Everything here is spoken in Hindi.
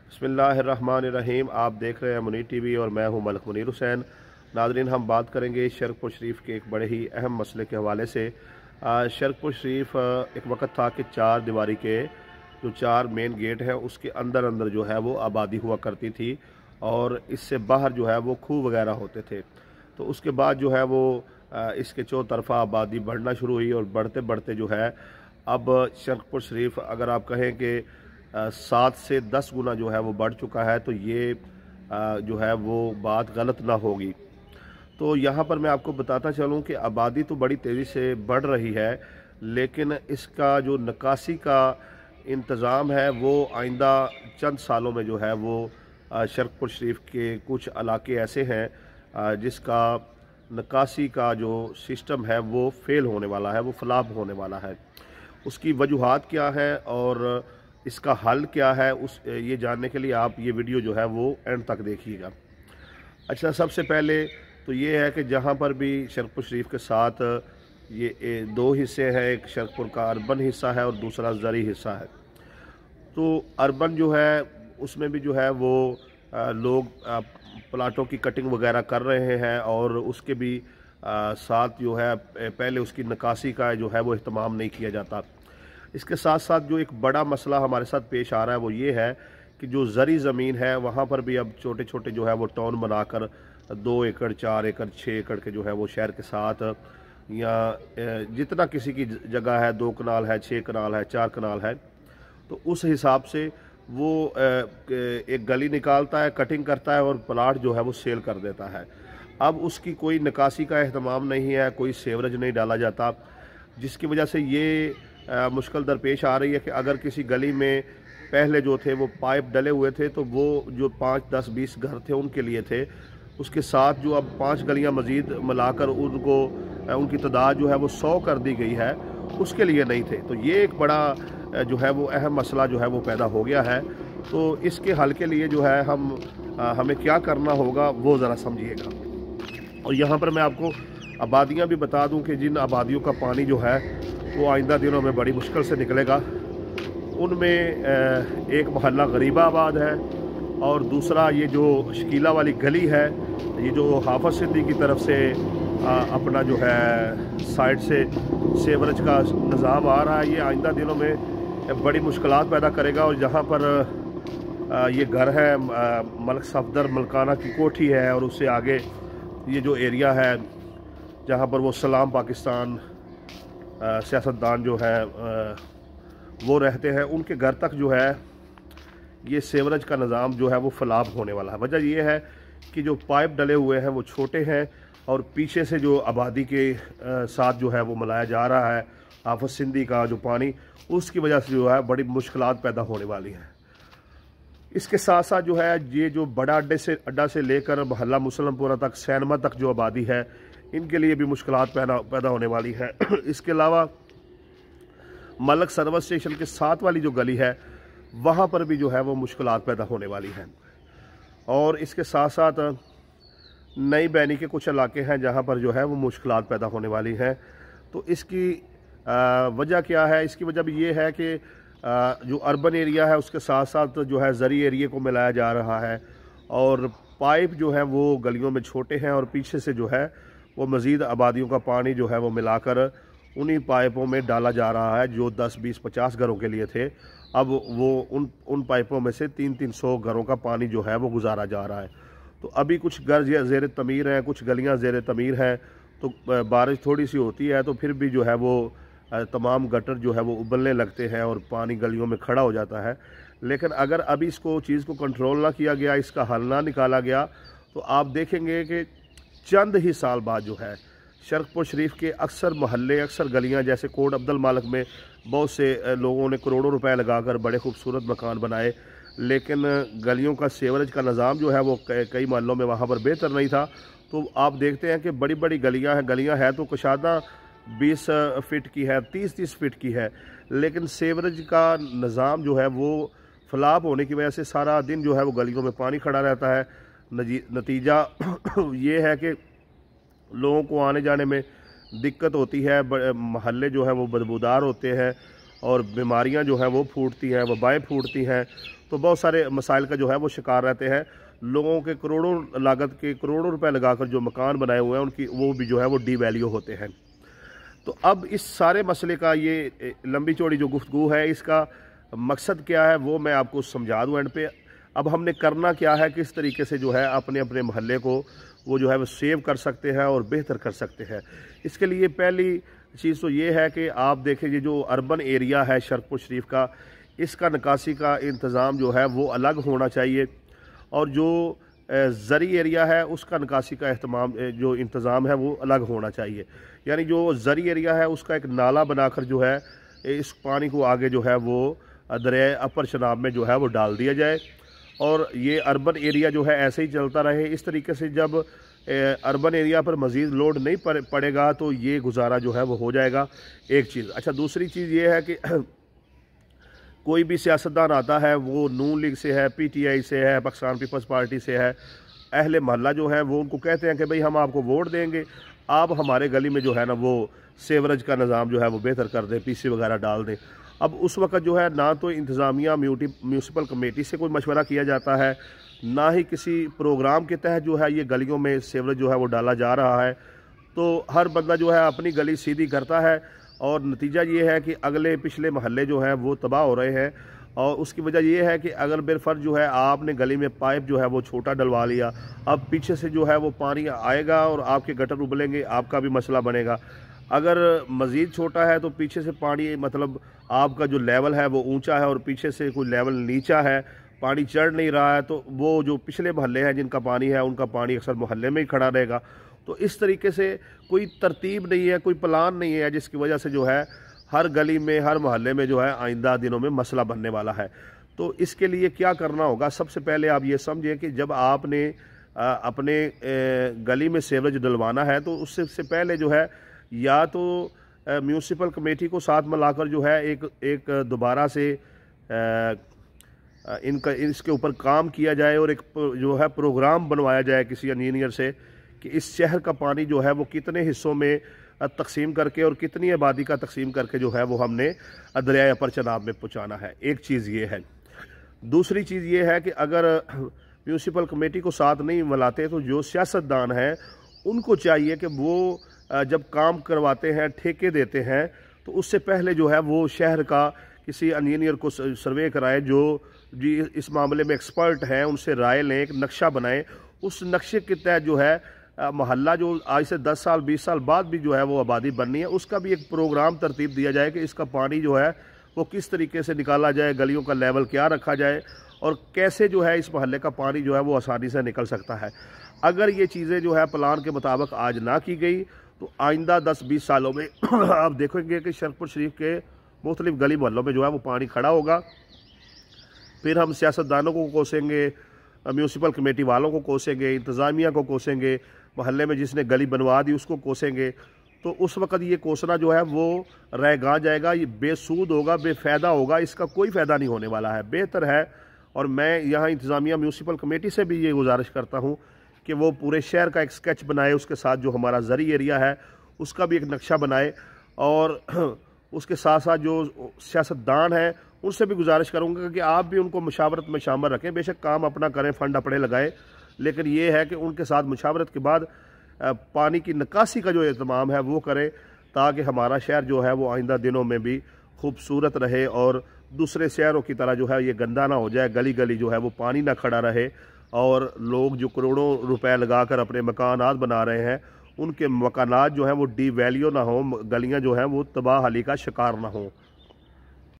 बिस्मिल्लाहिर्रहमानिर्रहीम। आप देख रहे हैं मुनीर टीवी और मैं हूं मलिक मुनीर हुसैन। नाजरीन, हम बात करेंगे शरकपुर शरीफ के एक बड़े ही अहम मसले के हवाले से। शरकपुर शरीफ एक वक्त था कि चार दीवारी के जो चार मेन गेट हैं उसके अंदर अंदर जो है वो आबादी हुआ करती थी और इससे बाहर जो है वो खूह वगैरह होते थे। तो उसके बाद जो है वो इसके चौतरफा आबादी बढ़ना शुरू हुई और बढ़ते बढ़ते जो है अब शरकपुर शरीफ अगर आप कहें कि 7 से 10 गुना जो है वो बढ़ चुका है, तो ये जो है वो बात गलत ना होगी। तो यहाँ पर मैं आपको बताता चलूँ कि आबादी तो बड़ी तेज़ी से बढ़ रही है, लेकिन इसका जो निकासी का इंतज़ाम है वो आइंदा चंद सालों में जो है वो शरकपुर शरीफ के कुछ इलाके ऐसे हैं जिसका निकासी का जो सिस्टम है वो फेल होने वाला है, वो फ्लॉप होने वाला है। उसकी वजूहात क्या है और इसका हल क्या है, ये जानने के लिए आप ये वीडियो जो है वो एंड तक देखिएगा। अच्छा, सबसे पहले तो ये है कि जहाँ पर भी शरकपुर शरीफ के साथ ये दो हिस्से हैं, एक शरकपुर का अर्बन हिस्सा है और दूसरा ज़री हिस्सा है। तो अर्बन जो है उसमें भी जो है वो लोग प्लाटों की कटिंग वगैरह कर रहे हैं और उसके भी साथ जो है पहले उसकी निकासी का जो है वो अहतमाम नहीं किया जाता। इसके साथ साथ जो एक बड़ा मसला हमारे साथ पेश आ रहा है वो ये है कि जो ज़री ज़मीन है वहाँ पर भी अब छोटे छोटे जो है वो टाउन बनाकर 2 एकड़ 4 एकड़ 6 एकड़ के जो है वो शहर के साथ या जितना किसी की जगह है 2 कनाल है 6 कनाल है 4 कनाल है, तो उस हिसाब से वो एक गली निकालता है, कटिंग करता है और प्लाट जो है वो सेल कर देता है। अब उसकी कोई निकासी का अहतमाम नहीं है, कोई सीवरेज नहीं डाला जाता, जिसकी वजह से ये मुश्किल दरपेश आ रही है कि अगर किसी गली में पहले जो थे वो पाइप डले हुए थे तो वो जो 5, 10, 20 घर थे उनके लिए थे, उसके साथ जो अब 5 गलियां मज़ीद मिलाकर उनको उनकी तादाद जो है वो 100 कर दी गई है, उसके लिए नहीं थे। तो ये एक बड़ा जो है वो अहम मसला जो है वो पैदा हो गया है। तो इसके हल के लिए जो है हमें क्या करना होगा वो ज़रा समझिएगा। और यहाँ पर मैं आपको आबादियाँ भी बता दूँ कि जिन आबादियों का पानी जो है वो आइंदा दिनों में बड़ी मुश्किल से निकलेगा। उनमें एक मोहल्ला गरीबाबाद है और दूसरा ये जो शकीला वाली गली है, ये जो हाफिज सिद्दीकी की तरफ से अपना जो है साइड से सेवरेज का निज़ाम आ रहा है, ये आइंदा दिनों में बड़ी मुश्किलात पैदा करेगा। और जहाँ पर ये घर है मलिक सफदर मलकाना की कोठी है और उससे आगे ये जो एरिया है जहाँ पर वो सलाम पाकिस्तान सियासतदान जो है वो रहते हैं, उनके घर तक जो है ये सेवरेज का निज़ाम जो है वो फ्लॉप होने वाला है। वजह ये है कि जो पाइप डले हुए हैं वो छोटे हैं और पीछे से जो आबादी के साथ जो है वो मिलाया जा रहा है हाफिज सिंधी का जो पानी, उसकी वजह से जो है बड़ी मुश्किलात पैदा होने वाली हैं। इसके साथ साथ जो है ये जो बड़ा अड्डा से लेकर मोहल्ला मुसलमपुरा तक, सैनमा तक जो आबादी है, इनके लिए भी मुश्किलात पैदा होने वाली है। इसके अलावा मलक सर्विस स्टेशन के साथ वाली जो गली है वहाँ पर भी जो है वो मुश्किलात पैदा होने वाली हैं। और इसके साथ साथ नई बैनी के कुछ इलाके हैं जहाँ पर जो है वो मुश्किलात पैदा होने वाली हैं। तो इसकी वजह क्या है? इसकी वजह भी ये है कि जो अर्बन एरिया है उसके साथ साथ जो है ज़री एरिया को मिलाया जा रहा है और पाइप जो है वो गलियों में छोटे हैं और पीछे से जो है वो मज़ीद आबादियों का पानी जो है वो मिलाकर उन्हीं पाइपों में डाला जा रहा है जो 10, 20, 50 घरों के लिए थे। अब वो उन पाइपों में से 300 घरों का पानी जो है वो गुजारा जा रहा है। तो अभी कुछ घर ज़ेर तमीर हैं, कुछ गलियां ज़ेर तमीर हैं, तो बारिश थोड़ी सी होती है तो फिर भी जो है वो तमाम गटर जो है वो उबलने लगते हैं और पानी गलियों में खड़ा हो जाता है। लेकिन अगर अभी इसको चीज़ को कंट्रोल ना किया गया, इसका हल ना निकाला गया, तो आप देखेंगे कि चंद ही साल बाद जो है शरकपुर शरीफ के अक्सर मोहल्ले, अक्सर गलियां, जैसे कोट अब्दुल मालिक में बहुत से लोगों ने करोड़ों रुपए लगाकर बड़े खूबसूरत मकान बनाए, लेकिन गलियों का सीवरेज का निज़ाम जो है वो कई मोहल्लों में वहाँ पर बेहतर नहीं था। तो आप देखते हैं कि बड़ी बड़ी गलियाँ हैं तो कुशादा 20 फीट की है, 30-30 फीट की है, लेकिन सीवरेज का निज़ाम जो है वो फ्लॉप होने की वजह से सारा दिन जो है वो गलियों में पानी खड़ा रहता है। नतीजा ये है कि लोगों को आने जाने में दिक्कत होती है, मोहल्ले जो है वो बदबूदार होते हैं और बीमारियां जो हैं वो फूटती हैं, वबाएँ फूटती हैं, तो बहुत सारे मसाइल का जो है वो शिकार रहते हैं। लोगों के करोड़ों लागत के करोड़ों रुपए लगाकर जो मकान बनाए हुए हैं उनकी वो भी जो है वो डीवैल्यू होते हैं। तो अब इस सारे मसले का ये लंबी चौड़ी जो गुफ्तगू है, इसका मकसद क्या है वो मैं आपको समझा दूँ एंड पे। अब हमने करना क्या है, किस तरीके से जो है अपने अपने मोहल्ले को वो जो है वो सेव कर सकते हैं और बेहतर कर सकते हैं। इसके लिए पहली चीज़ तो ये है कि आप देखें, ये जो अर्बन एरिया है शरकपुर शरीफ का, इसका निकासी का इंतज़ाम जो है वो अलग होना चाहिए, और जो ज़री एरिया है उसका निकासी का जो इंतज़ाम है वो अलग होना चाहिए। यानी जो ज़री एरिया है उसका एक नाला बनाकर जो है इस पानी को आगे जो है वो दरिया अपर चनाब में जो है वो डाल दिया जाए, और ये अर्बन एरिया जो है ऐसे ही चलता रहे। इस तरीके से जब अर्बन एरिया पर मज़ीद लोड नहीं पड़ेगा तो ये गुजारा जो है वो हो जाएगा। एक चीज़। अच्छा, दूसरी चीज़ ये है कि कोई भी सियासतदान आता है, वो नून लीग से है, PTI से है, पाकिस्तान पीपल्स पार्टी से है, अहले मोहल्ला जो है वो उनको कहते हैं कि भाई हम आपको वोट देंगे, आप हमारे गली में जो है ना वो सेवरेज का निज़ाम जो है वो बेहतर कर दें, PC वगैरह डाल दें। अब उस वक्त जो है ना तो इंतज़ामिया म्यूनसिपल कमेटी से कोई मशवरा किया जाता है, ना ही किसी प्रोग्राम के तहत जो है ये गलियों में सेवरेज जो है वो डाला जा रहा है। तो हर बंदा जो है अपनी गली सीधी करता है, और नतीजा ये है कि अगले पिछले महल्ले जो हैं वो तबाह हो रहे हैं। और उसकी वजह ये है कि अगर बेरफर्ज जो है आपने गली में पाइप जो है वो छोटा डलवा लिया, अब पीछे से जो है वो पानी आएगा और आपके गटर उबलेंगे, आपका भी मसला बनेगा। अगर मज़ीद छोटा है तो पीछे से पानी, मतलब आपका जो लेवल है वो ऊंचा है और पीछे से कोई लेवल नीचा है, पानी चढ़ नहीं रहा है, तो वो जो पिछले महल्ले हैं जिनका पानी है उनका पानी अक्सर मोहल्ले में ही खड़ा रहेगा। तो इस तरीके से कोई तरतीब नहीं है, कोई प्लान नहीं है, जिसकी वजह से जो है हर गली में, हर मोहल्ले में जो है आइंदा दिनों में मसला बनने वाला है। तो इसके लिए क्या करना होगा, सबसे पहले आप ये समझें कि जब आपने अपने गली में सेवरेज डलवाना है तो उससे पहले जो है या तो म्यूनसिपल कमेटी को साथ मिलाकर जो है एक दोबारा से इसके ऊपर काम किया जाए, और एक जो है प्रोग्राम बनवाया जाए किसी इंजीनियर से कि इस शहर का पानी जो है वो कितने हिस्सों में तकसीम करके और कितनी आबादी का तकसीम करके जो है वो हमने दरिया अपर चनाब में पहुँचाना है। एक चीज़ ये है। दूसरी चीज़ ये है कि अगर म्यूनसिपल कमेटी को साथ नहीं मिलाते तो जो सियासतदान हैं उनको चाहिए कि वो जब काम करवाते हैं, ठेके देते हैं, तो उससे पहले जो है वो शहर का किसी इंजीनियर को सर्वे कराएं जो जी इस मामले में एक्सपर्ट हैं, उनसे राय लें, एक नक्शा बनाएं। उस नक्शे के तहत जो है मोहल्ला जो आज से 10 साल 20 साल बाद भी जो है वो आबादी बननी है, उसका भी एक प्रोग्राम तरतीब दिया जाए कि इसका पानी जो है वो किस तरीके से निकाला जाए, गलियों का लेवल क्या रखा जाए, और कैसे जो है इस मोहल्ले का पानी जो है वो आसानी से निकल सकता है। अगर ये चीज़ें जो है प्लान के मुताबिक आज ना की गई तो आइंदा 10-20 सालों में आप देखेंगे कि शरकपुर शरीफ के मुख्तलिफ गली मोहल्लों में जो है वो पानी खड़ा होगा। फिर हम सियासतदानों को कोसेंगे, म्यूनसिपल कमेटी वालों को कोसेंगे, इंतज़ामिया को कोसेंगे, मोहल्ले में जिसने गली बनवा दी उसको कोसेंगे। तो उस वक़्त ये कोसना जो है वो रहेगा जाएगा, ये बेसूद होगा, बेफ़ायदा होगा, इसका कोई फ़ायदा नहीं होने वाला है। बेहतर है, और मैं यहाँ इंतज़ामिया म्यूनसिपल कमेटी से भी ये गुजारिश करता हूँ कि वो पूरे शहर का एक स्केच बनाए, उसके साथ जो हमारा ज़री एरिया है उसका भी एक नक्शा बनाए, और उसके साथ साथ जो सियासतदान हैं उनसे भी गुजारिश करूँगा कि आप भी उनको मुशावरत में शामिल रखें। बेशक काम अपना करें, फ़ंड अपने लगाएं, लेकिन ये है कि उनके साथ मुशावरत के बाद पानी की निकासी का जो एहतमाम है वो करें, ताकि हमारा शहर जो है वो आइंदा दिनों में भी खूबसूरत रहे और दूसरे शहरों की तरह जो है ये गंदा ना हो जाए, गली गली जो है वो पानी ना खड़ा रहे, और लोग जो करोड़ों रुपए लगाकर अपने मकानात बना रहे हैं उनके मकानात जो हैं वो डीवैल्यू ना हो, गलियां जो हैं वो तबाह हाली का शिकार ना हो।